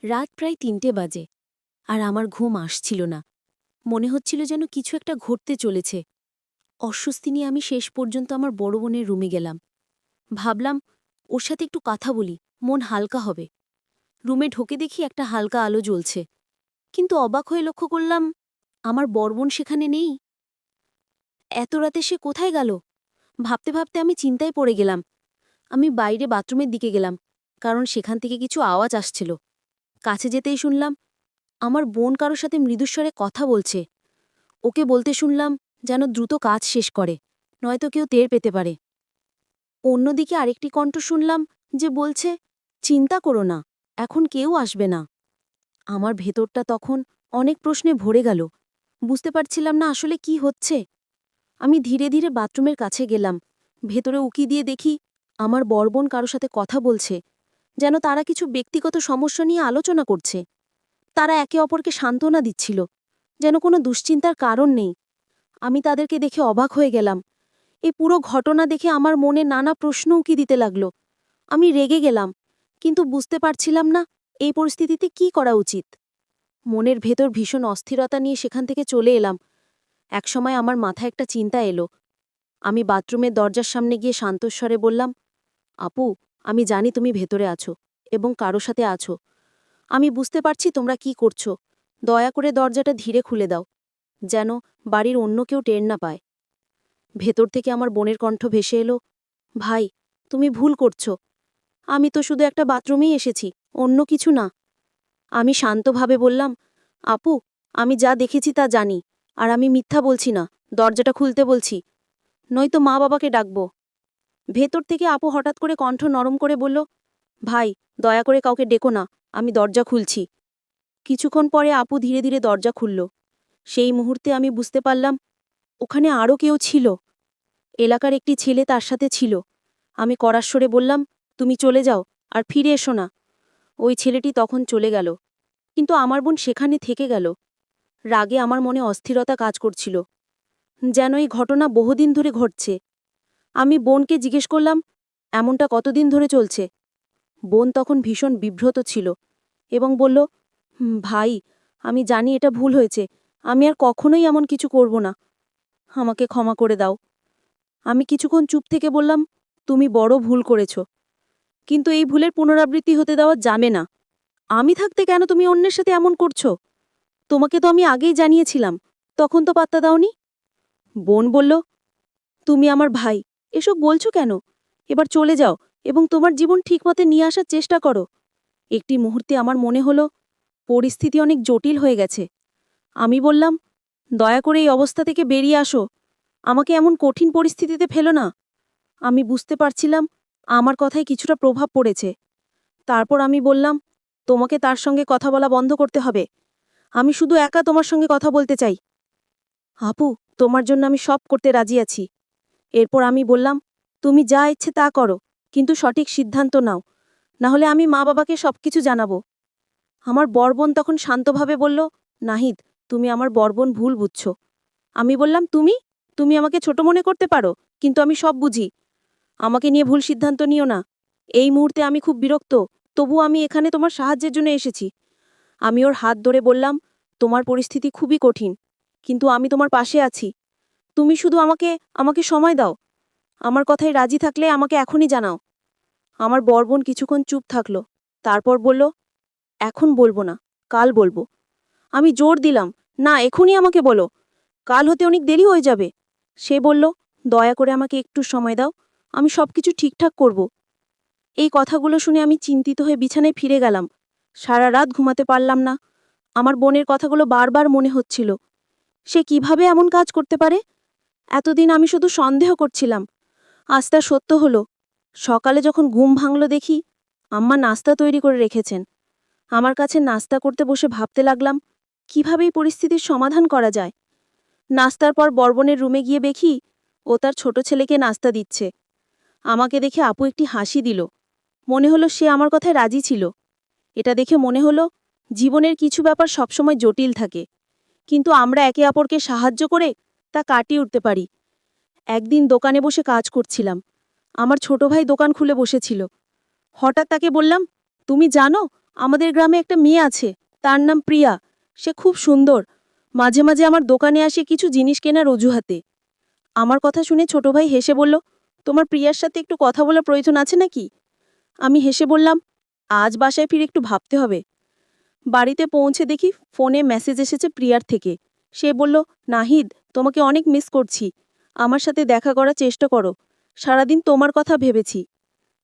রাত প্রায় ৩টে বাজে, আর আমার ঘুম আসছিল না। মনে হচ্ছিল যেন কিছু একটা ঘটতে চলেছে। অস্বস্তি নিয়ে আমি শেষ পর্যন্ত আমার বড় বোনের রুমে গেলাম। ভাবলাম ওর সাথে একটু কথা বলি, মন হালকা হবে। রুমে ঢোকে দেখি একটা হালকা আলো জ্বলছে, কিন্তু অবাক হয়ে লক্ষ্য করলাম আমার বড় বোন সেখানে নেই। এত রাতে সে কোথায় গেল? ভাবতে ভাবতে আমি চিন্তায় পড়ে গেলাম। আমি বাইরে বাথরুমের দিকে গেলাম, কারণ সেখান থেকে কিছু আওয়াজ আসছিল। কাছে যেতেই শুনলাম আমার বোন কারোর সাথে মৃদুস্বরে কথা বলছে। ওকে বলতে শুনলাম যেন দ্রুত কাজ শেষ করে, নয়তো কেউ টের পেতে পারে। অন্যদিকে আরেকটি কণ্ঠ শুনলাম যে বলছে, চিন্তা করো না, এখন কেউ আসবে না। আমার ভেতরটা তখন অনেক প্রশ্নে ভরে গেল। বুঝতে পারছিলাম না আসলে কি হচ্ছে। আমি ধীরে ধীরে বাথরুমের কাছে গেলাম। ভেতরে উকি দিয়ে দেখি আমার বড়বোন কারো সাথে কথা বলছে, যেন তারা কিছু ব্যক্তিগত সমস্যা নিয়ে আলোচনা করছে। তারা একে অপরকে সান্ত্বনা দিচ্ছিল, যেন কোনো দুশ্চিন্তার কারণ নেই। আমি তাদেরকে দেখে অবাক হয়ে গেলাম। এই পুরো ঘটনা দেখে আমার মনে নানা প্রশ্ন উকি দিতে লাগল। আমি রেগে গেলাম, কিন্তু বুঝতে পারছিলাম না এই পরিস্থিতিতে কি করা উচিত। মনের ভেতর ভীষণ অস্থিরতা নিয়ে সেখান থেকে চলে এলাম। একসময় আমার মাথায় একটা চিন্তা এলো। আমি বাথরুমের দরজার সামনে গিয়ে শান্তস্বরে বললাম, আপু, আমি জানি তুমি ভেতরে আছো এবং কারো সাথে আছো। আমি বুঝতে পারছি তোমরা কি করছো। দয়া করে দরজাটা ধীরে খুলে দাও, যেন বাড়ির অন্য কেউ টের না পায়। ভেতর থেকে আমার বোনের কণ্ঠ ভেসে এলো, ভাই, তুমি ভুল করছো। আমি তো শুধু একটা বাথরুমেই এসেছি, অন্য কিছু না। আমি শান্তভাবে বললাম, আপু, আমি যা দেখেছি তা জানি, আর আমি মিথ্যা বলছি না। দরজাটা খুলতে বলছি, নয়তো মা বাবাকে ডাকব। ভেতর থেকে আপু হঠাৎ করে কণ্ঠ নরম করে বলল, ভাই, দয়া করে কাউকে ডেকো না, আমি দরজা খুলছি। কিছুক্ষণ পরে আপু ধীরে ধীরে দরজা খুলল। সেই মুহূর্তে আমি বুঝতে পারলাম ওখানে আরও কেউ ছিল। এলাকার একটি ছেলে তার সাথে ছিল। আমি কড়ার স্বরে বললাম, তুমি চলে যাও, আর ফিরে এসো না। ওই ছেলেটি তখন চলে গেল, কিন্তু আমার বোন সেখানে থেকে গেল। রাগে আমার মনে অস্থিরতা কাজ করছিল, যেন এই ঘটনা বহুদিন ধরে ঘটছে। আমি বোনকে জিজ্ঞেস করলাম, এমনটা কতদিন ধরে চলছে? বোন তখন ভীষণ বিব্রত ছিল এবং বলল, ভাই, আমি জানি এটা ভুল হয়েছে। আমি আর কখনোই এমন কিছু করব না। আমাকে ক্ষমা করে দাও। আমি কিছুক্ষণ চুপ থেকে বললাম, তুমি বড় ভুল করেছ, কিন্তু এই ভুলের পুনরাবৃত্তি হতে দেওয়া যাবে না। আমি থাকতে কেন তুমি অন্যের সাথে এমন করছো? তোমাকে তো আমি আগেই জানিয়েছিলাম, তখন তো পাত্তা দাওনি। বোন বলল, তুমি আমার ভাই, এসব বলছো কেন? এবার চলে যাও এবং তোমার জীবন ঠিকমতো নিয়ে আসার চেষ্টা করো। একটি মুহূর্তে আমার মনে হলো পরিস্থিতি অনেক জটিল হয়ে গেছে। আমি বললাম, দয়া করে এই অবস্থা থেকে বেরিয়ে আসো, আমাকে এমন কঠিন পরিস্থিতিতে ফেলো না। আমি বুঝতে পারছিলাম আমার কথায় কিছুটা প্রভাব পড়েছে। তারপর আমি বললাম, তোমাকে তার সঙ্গে কথা বলা বন্ধ করতে হবে। আমি শুধু একা তোমার সঙ্গে কথা বলতে চাই। আপু, তোমার জন্য আমি সব করতে রাজি আছি। এরপর আমি বললাম, তুমি যা ইচ্ছে তা করো, কিন্তু সঠিক সিদ্ধান্ত নাও, না হলে আমি মা বাবাকে সবকিছু জানাবো। আমার বড়বোন তখন শান্তভাবে বলল, নাহিদ, তুমি আমার বড়বোন ভুল বুঝছো। আমি বললাম, তুমি তুমি আমাকে ছোট মনে করতে পারো, কিন্তু আমি সব বুঝি। আমাকে নিয়ে ভুল সিদ্ধান্ত নিও না। এই মুহূর্তে আমি খুব বিরক্ত, তবু আমি এখানে তোমার সাহায্যের জন্য এসেছি। আমি ওর হাত ধরে বললাম, তোমার পরিস্থিতি খুবই কঠিন, কিন্তু আমি তোমার পাশে আছি। তুমি শুধু আমাকে আমাকে সময় দাও। আমার কথায় রাজি থাকলে আমাকে এখনই জানাও। আমার বড়বোন কিছুক্ষণ চুপ থাকল, তারপর বলল, এখন বলবো না, কাল বলবো। আমি জোর দিলাম, না, এখনই আমাকে বলো, কাল হতে অনেক দেরি হয়ে যাবে। সে বলল, দয়া করে আমাকে একটু সময় দাও, আমি সবকিছু ঠিকঠাক করব। এই কথাগুলো শুনে আমি চিন্তিত হয়ে বিছানায় ফিরে গেলাম। সারা রাত ঘুমাতে পারলাম না। আমার বোনের কথাগুলো বারবার মনে হচ্ছিল। সে কিভাবে এমন কাজ করতে পারে? এতদিন আমি শুধু সন্দেহ করছিলাম, আজ তা সত্য হলো। সকালে যখন ঘুম ভাঙল দেখি আম্মা নাস্তা তৈরি করে রেখেছেন। আমার কাছে নাস্তা করতে বসে ভাবতে লাগলাম কিভাবে এই পরিস্থিতির সমাধান করা যায়। নাস্তার পর বড়বোনের রুমে গিয়ে দেখি ও তার ছোট ছেলেকে নাস্তা দিচ্ছে। আমাকে দেখে আপু একটি হাসি দিল। মনে হলো সে আমার কথায় রাজি ছিল। এটা দেখে মনে হলো জীবনের কিছু ব্যাপার সবসময় জটিল থাকে, কিন্তু আমরা একে অপরকে সাহায্য করে তা কাটিয়ে উঠতে পারি। একদিন দোকানে বসে কাজ করছিলাম। আমার ছোট ভাই দোকান খুলে বসেছিল। হঠাৎ তাকে বললাম, তুমি জানো আমাদের গ্রামে একটা মেয়ে আছে, তার নাম প্রিয়া। সে খুব সুন্দর। মাঝে মাঝে আমার দোকানে আসে কিছু জিনিস কেনার অজুহাতে। আমার কথা শুনে ছোট ভাই হেসে বলল, তোমার প্রিয়ার সাথে একটু কথা বলার প্রয়োজন আছে নাকি? আমি হেসে বললাম, আজ বাসায় ফিরে একটু ভাবতে হবে। বাড়িতে পৌঁছে দেখি ফোনে মেসেজ এসেছে প্রিয়ার থেকে। সে বলল, নাহিদ, তোমাকে অনেক মিস করছি। আমার সাথে দেখা করার চেষ্টা করো। সারাদিন তোমার কথা ভেবেছি।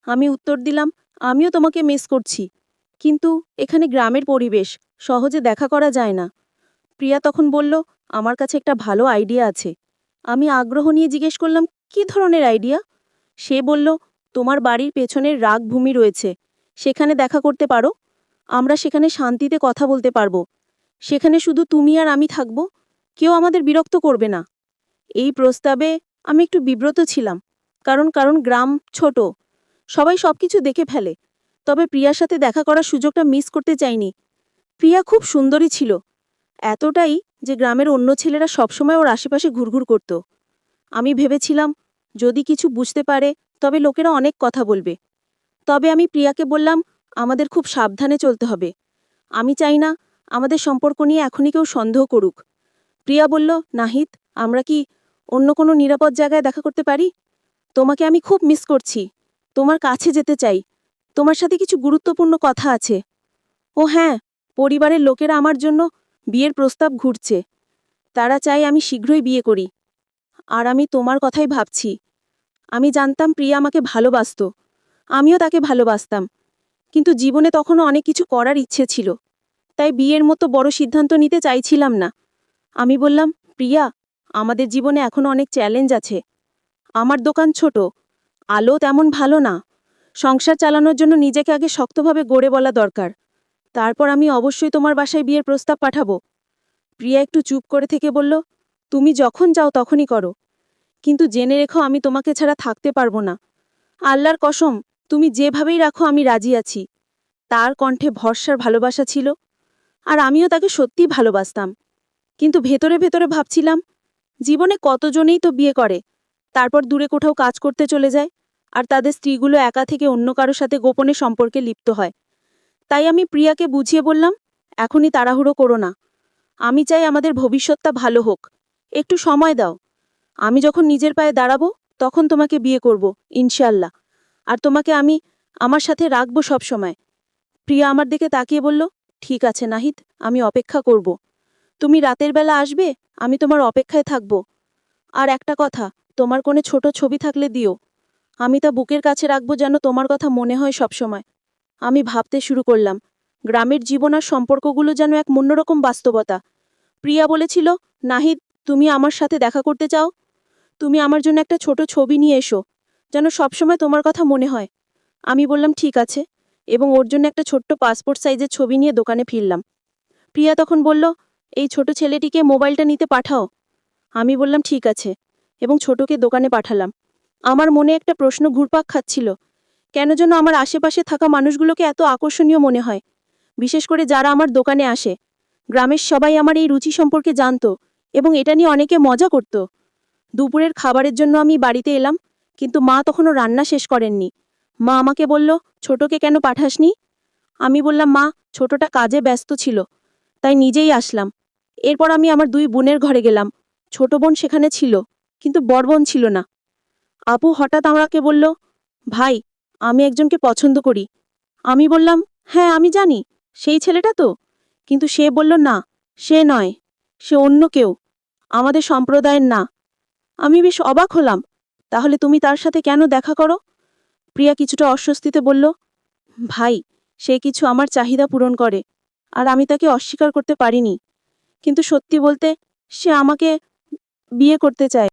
আমি উত্তর দিলাম, আমিও তোমাকে মিস করছি। কিন্তু এখানে গ্রামের পরিবেশ, সহজে দেখা করা যায় না। প্রিয়া তখন বলল, আমার কাছে একটা ভালো আইডিয়া আছে। আমি আগ্রহ নিয়ে জিজ্ঞেস করলাম, কী ধরনের আইডিয়া? সে বলল, তোমার বাড়ির পেছনের রাগ ভূমি রয়েছে, সেখানে দেখা করতে পারো। আমরা সেখানে শান্তিতে কথা বলতে পারবো। সেখানে শুধু তুমি আর আমি থাকব, কেউ আমাদের বিরক্ত করবে না। এই প্রস্তাবে আমি একটু বিব্রত ছিলাম, কারণ কারণ গ্রাম ছোট, সবাই সবকিছু দেখে ফেলে। তবে প্রিয়ার সাথে দেখা করার সুযোগটা মিস করতে চাইনি। প্রিয়া খুব সুন্দরী ছিল, এতটাই যে গ্রামের অন্য ছেলেরা সবসময় ওর আশেপাশে ঘুরঘুর করত। আমি ভেবেছিলাম, যদি কিছু বুঝতে পারে তবে লোকেরা অনেক কথা বলবে। তবে আমি প্রিয়াকে বললাম, আমাদের খুব সাবধানে চলতে হবে। আমি চাই না আমাদের সম্পর্ক নিয়ে এখনই কেউ সন্দেহ করুক। প্রিয়া বলল, নাহিদ, আমরা কি অন্য কোনো নিরাপদ জায়গায় দেখা করতে পারি? তোমাকে আমি খুব মিস করছি। তোমার কাছে যেতে চাই। তোমার সাথে কিছু গুরুত্বপূর্ণ কথা আছে। ও হ্যাঁ, পরিবারের লোকেরা আমার জন্য বিয়ের প্রস্তাব ঘুরছে। তারা চায় আমি শীঘ্রই বিয়ে করি। আর আমি তোমার কথাই ভাবছি। আমি জানতাম প্রিয়া আমাকে ভালোবাসত। আমিও তাকে ভালোবাসতাম। কিন্তু জীবনে তখনও অনেক কিছু করার ইচ্ছে ছিল। তাই বিয়ের মতো বড় সিদ্ধান্ত নিতে চাইছিলাম না। আমি বললাম, প্রিয়া, আমাদের জীবনে এখনও অনেক চ্যালেঞ্জ আছে। আমার দোকান ছোট, আলো তেমন ভালো না। সংসার চালানোর জন্য নিজেকে আগে শক্তভাবে গড়ে বলা দরকার। তারপর আমি অবশ্যই তোমার বাসায় বিয়ের প্রস্তাব পাঠাবো। প্রিয়া একটু চুপ করে থেকে বলল, তুমি যখন যাও তখনই করো। কিন্তু জেনে রেখো, আমি তোমাকে ছাড়া থাকতে পারবো না। আল্লাহর কসম, তুমি যেভাবেই রাখো আমি রাজি আছি। তার কণ্ঠে ভরসার ভালোবাসা ছিল। আর আমিও তাকে সত্যিই ভালোবাসতাম। কিন্তু ভেতরে ভেতরে ভাবছিলাম, জীবনে কতজনেই তো বিয়ে করে, তারপর দূরে কোথাও কাজ করতে চলে যায়, আর তাদের স্ত্রীগুলো একা থেকে অন্য কারোর সাথে গোপনে সম্পর্কে লিপ্ত হয়। তাই আমি প্রিয়াকে বুঝিয়ে বললাম, এখনই তাড়াহুড়ো করো না। আমি চাই আমাদের ভবিষ্যৎটা ভালো হোক। একটু সময় দাও। আমি যখন নিজের পায়ে দাঁড়াবো তখন তোমাকে বিয়ে করব, ইনশাল্লাহ। আর তোমাকে আমি আমার সাথে রাখবো সব সময়। প্রিয়া আমার দিকে তাকিয়ে বলল, ঠিক আছে নাহিদ, আমি অপেক্ষা করব। তুমি রাতের বেলা আসবে, আমি তোমার অপেক্ষায় থাকব। আর একটা কথা, তোমার কোনো ছোট ছবি থাকলে দিও। আমি তা বুকের কাছে রাখবো, যেন তোমার কথা মনে হয় সবসময়। আমি ভাবতে শুরু করলাম, গ্রামের জীবন আর সম্পর্কগুলো যেন এক অন্যরকম বাস্তবতা। প্রিয়া বলেছিল, নাহিদ, তুমি আমার সাথে দেখা করতে চাও? তুমি আমার জন্য একটা ছোট ছবি নিয়ে এসো, যেন সবসময় তোমার কথা মনে হয়। আমি বললাম, ঠিক আছে, এবং ওর জন্য একটা ছোট্ট পাসপোর্ট সাইজের ছবি নিয়ে দোকানে ফিরলাম। প্রিয়া তখন বলল, এই ছোট ছেলেটিকে মোবাইলটা নিতে পাঠাও। আমি বললাম, ঠিক আছে, এবং ছোটকে দোকানে পাঠালাম। আমার মনে একটা প্রশ্ন ঘুরপাক খাচ্ছিল, কেন যেন আমার আশেপাশে থাকা মানুষগুলোকে এত আকর্ষণীয় মনে হয়, বিশেষ করে যারা আমার দোকানে আসে। গ্রামের সবাই আমার এই রুচি সম্পর্কে জানত, এবং এটা নিয়ে অনেকে মজা করত। দুপুরের খাবারের জন্য আমি বাড়িতে এলাম, কিন্তু মা তখনও রান্না শেষ করেননি। মা আমাকে বলল, ছোটকে কেন পাঠাসনি? আমি বললাম, মা, ছোটটা কাজে ব্যস্ত ছিল, তাই নিজেই আসলাম। এরপর আমি আমার দুই বোনের ঘরে গেলাম। ছোট বোন সেখানে ছিল, কিন্তু বড় বোন ছিল না। আপু হঠাৎ আমাকে বলল, ভাই, আমি একজনকে পছন্দ করি। আমি বললাম, হ্যাঁ আমি জানি, সেই ছেলেটা তো। কিন্তু সে বলল, না, সে নয়, সে অন্য কেউ, আমাদের সম্প্রদায়ের না। আমি বেশ অবাক হলাম, তাহলে তুমি তার সাথে কেন দেখা করো? প্রিয়া কিছুটা অস্বস্তিতে বলল, ভাই, সে কিছু আমার চাহিদা পূরণ করে, আর আমি তাকে অস্বীকার করতে পারিনি। কিন্তু সত্যি বলতে, সে আমাকে বিয়ে করতে চায়।